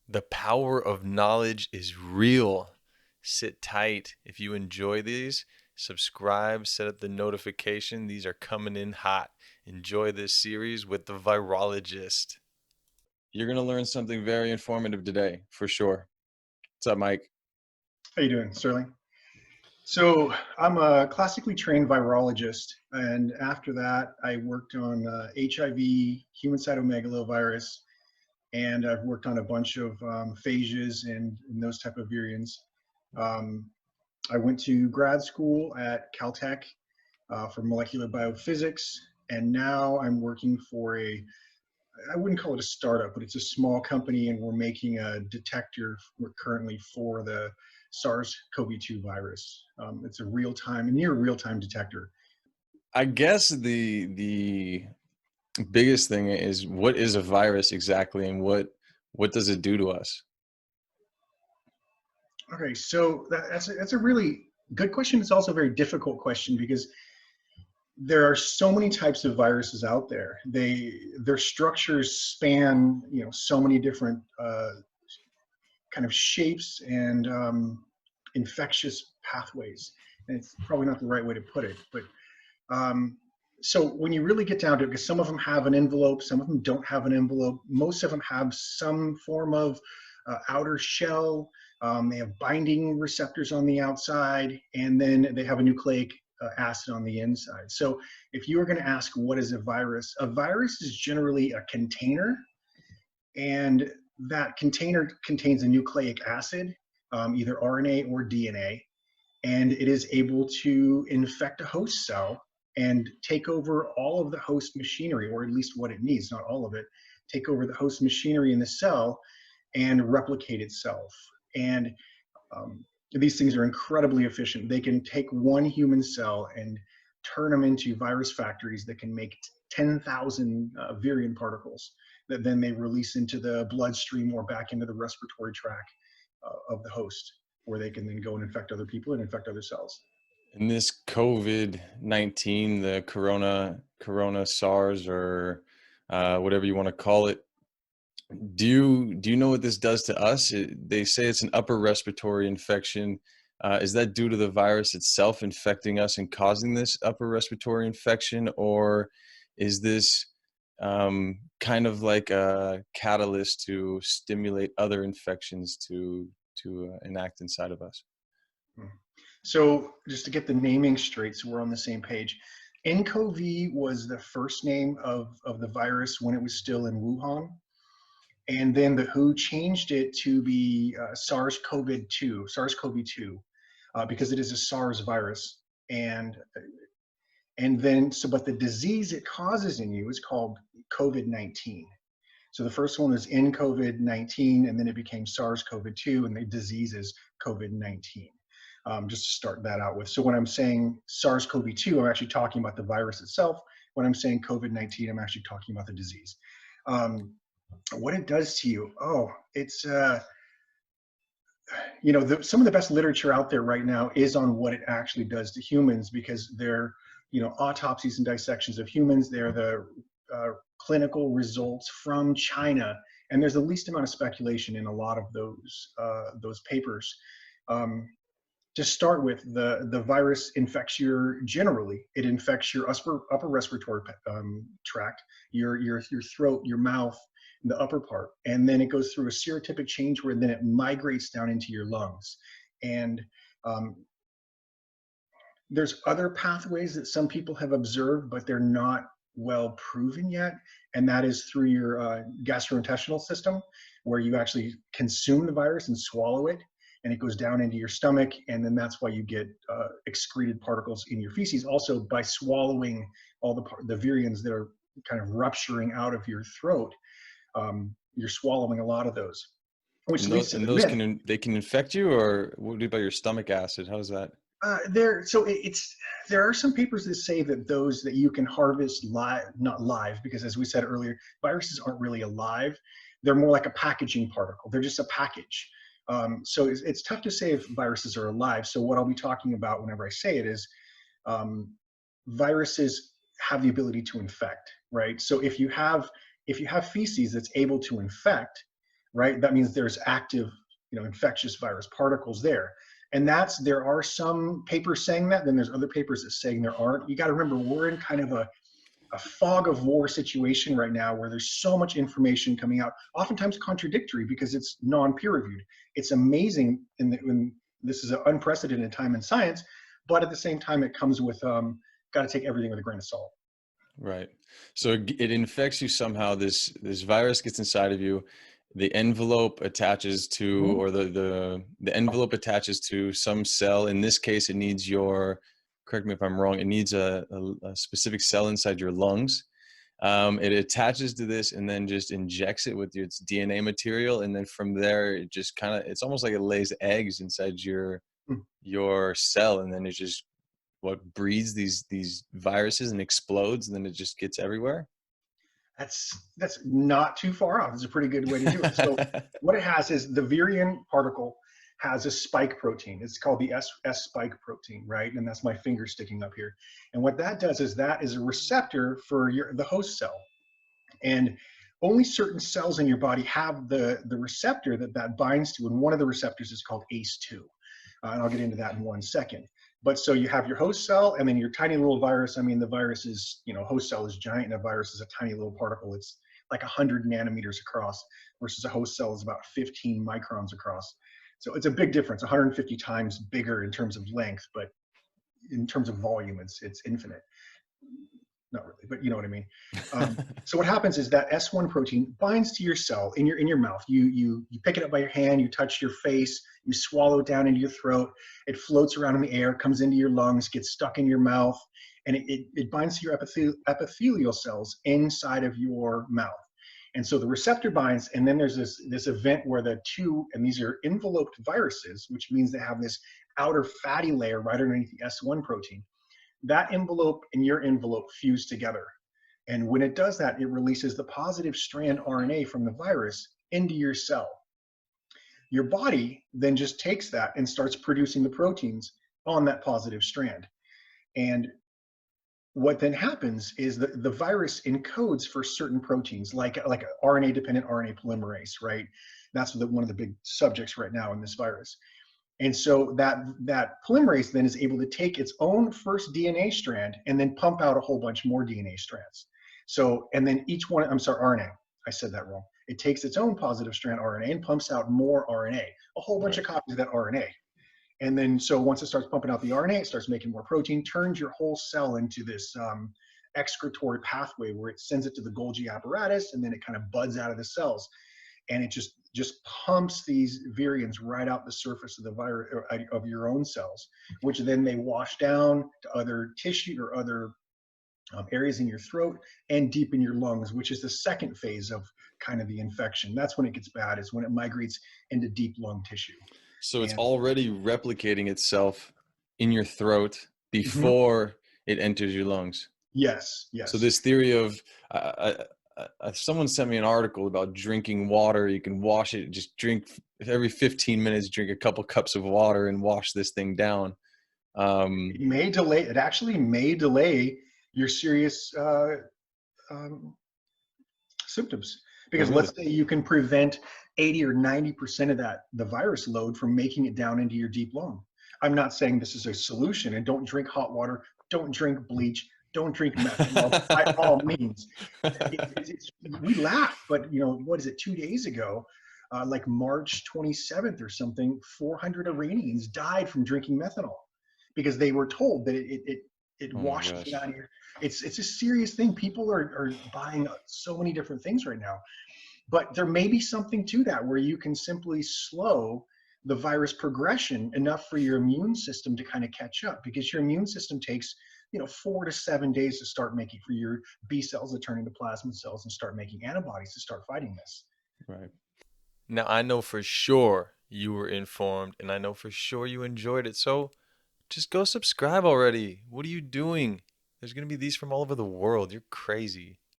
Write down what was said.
The power of knowledge is real. Sit tight. If you enjoy these, subscribe, set up the notification. These are coming in hot. Enjoy this series with the virologist. You're going to learn something very informative today, for sure. What's up, Mike? How you doing, Sterling? So I'm a classically trained virologist, and after that, I worked on HIV, human cytomegalovirus, and I've worked on a bunch of phages and those type of virions. Um, I went to grad school at Caltech for molecular biophysics, and now I'm working for I wouldn't call it a startup, but it's a small company, and we're making a detector currently for the SARS-CoV-2 virus. It's a near real-time detector. I guess the biggest thing is, what is a virus exactly, and what does it do to us? Okay, so that's a really good question. It's also a very difficult question because there are so many types of viruses out there. Their structures span so many different kind of shapes and infectious pathways. And it's probably not the right way to put it, but um, so when you really get down to it, because some of them have an envelope, some of them don't have an envelope, most of them have some form of outer shell. They have binding receptors on the outside, and then they have a nucleic acid on the inside. So if you were going to ask what is a virus is generally a container, and that container contains a nucleic acid, either RNA or DNA, and it is able to infect a host cell and take over all of the host machinery, or at least what it needs, not all of it, take over the host machinery in the cell and replicate itself. And these things are incredibly efficient. They can take one human cell and turn them into virus factories that can make 10,000 virion particles that then they release into the bloodstream or back into the respiratory tract of the host, where they can then go and infect other people and infect other cells. In this COVID-19, the corona SARS, or whatever you want to call it, do you know what this does to us? They say it's an upper respiratory infection. Is that due to the virus itself infecting us and causing this upper respiratory infection, or is this kind of like a catalyst to stimulate other infections to enact inside of us? Hmm. So just to get the naming straight, so we're on the same page, nCoV was the first name of the virus when it was still in Wuhan. And then the WHO changed it to be SARS-CoV-2, because it is a SARS virus. And then, but the disease it causes in you is called COVID-19. So the first one was in COVID-19, and then it became SARS-CoV-2, and the disease is COVID-19. Just to start that out with. So when I'm saying SARS-CoV-2, I'm actually talking about the virus itself. When I'm saying COVID-19, I'm actually talking about the disease. What it does to you? Oh, it's some of the best literature out there right now is on what it actually does to humans, because they're autopsies and dissections of humans. They're the clinical results from China, and there's the least amount of speculation in a lot of those papers. To start with, the virus it infects your upper respiratory tract, your throat, your mouth, the upper part, and then it goes through a serotypic change where then it migrates down into your lungs. And um, there's other pathways that some people have observed, but they're not well proven yet, and that is through your gastrointestinal system, where you actually consume the virus and swallow it, and it goes down into your stomach, and then that's why you get excreted particles in your feces. Also, by swallowing all the virions that are kind of rupturing out of your throat, you're swallowing a lot of those, which And leads those to the and those myth. can infect you, or what about your stomach acid? How's that? There are some papers that say that those that you can harvest live, not live, because as we said earlier, viruses aren't really alive. They're more like a packaging particle. They're just a package. So it's tough to say if viruses are alive. So what I'll be talking about whenever I say it is um, viruses have the ability to infect, right? So if you have feces that's able to infect, right? That means there's active, infectious virus particles there. And there are some papers saying that, then there's other papers that saying there aren't. You got to remember, we're in kind of a fog of war situation right now where there's so much information coming out, oftentimes contradictory because it's non-peer reviewed. It's amazing when this is an unprecedented time in science, but at the same time, it comes with got to take everything with a grain of salt. Right. So it infects you somehow. This virus gets inside of you. The envelope attaches to, Mhm. or the envelope attaches to some cell. In this case, it needs your. Correct me if I'm wrong. It needs a specific cell inside your lungs. It attaches to this and then just injects it with its DNA material, and then from there, it just kind of. It's almost like it lays eggs inside your cell, and then it just what breeds these viruses and explodes, and then it just gets everywhere. That's not too far off. It's a pretty good way to do it. So what it has is the virion particle has a spike protein. It's called the S spike protein, right? And that's my finger sticking up here. And what that does is that is a receptor for the host cell. And only certain cells in your body have the receptor that binds to, and one of the receptors is called ACE2. And I'll get into that in one second. But so you have your host cell and then your tiny little virus. I mean, the virus is, host cell is giant and a virus is a tiny little particle. It's like 100 nanometers across versus a host cell is about 15 microns across. So it's a big difference, 150 times bigger in terms of length, but in terms of volume, it's infinite. Not really, but you know what I mean. So what happens is that S1 protein binds to your cell in your mouth. You pick it up by your hand, you touch your face, you swallow it down into your throat. It floats around in the air, comes into your lungs, gets stuck in your mouth, and it binds to your epithelial cells inside of your mouth. And so the receptor binds, and then there's this event where and these are enveloped viruses, which means they have this outer fatty layer right underneath the S1 protein. That envelope and your envelope fuse together. And when it does that, it releases the positive strand RNA from the virus into your cell. Your body then just takes that and starts producing the proteins on that positive strand. And what then happens is that the virus encodes for certain proteins, like RNA-dependent RNA polymerase, right? That's one of the big subjects right now in this virus. And so that polymerase then is able to take its own first DNA strand and then pump out a whole bunch more DNA strands. So, and then each one, I'm sorry, RNA, I said that wrong. It takes its own positive strand RNA and pumps out more RNA, a whole bunch of Right. copies of that RNA. And then, so once it starts pumping out the RNA, it starts making more protein, turns your whole cell into this excretory pathway where it sends it to the Golgi apparatus, and then it kind of buds out of the cells. And it just pumps these virions right out the surface of the virus of your own cells, which then they wash down to other tissue or other areas in your throat and deep in your lungs, which is the second phase of kind of the infection. That's when it gets bad, is when it migrates into deep lung tissue. So it's And already replicating itself in your throat mhm, before it enters your lungs. yes, So yes. this theory of someone sent me an article about drinking water. You can wash it, just drink every 15 minutes, drink a couple cups of water and wash this thing down. It may delay, it actually may delay your serious um, symptoms. Oh, Because really? let's say you can prevent 80 or 90% of the virus load from making it down into your deep lung. I'm not saying this is a solution, and don't drink hot water, don't drink bleach, don't drink methanol by all means. We laugh, but what is it, 2 days ago, like March 27th or something, 400 Iranians died from drinking methanol because they were told that it Oh my washes it gosh. out of your. It's a serious thing. People are buying so many different things right now, but there may be something to that where you can simply slow the virus progression enough for your immune system to kind of catch up, because your immune system takes 4 to 7 days to start making, for your B cells to turn into plasma cells and start making antibodies to start fighting this. Right. Now, I know for sure you were informed and I know for sure you enjoyed it. So just go subscribe already. What are you doing? There's going to be these from all over the world. You're crazy.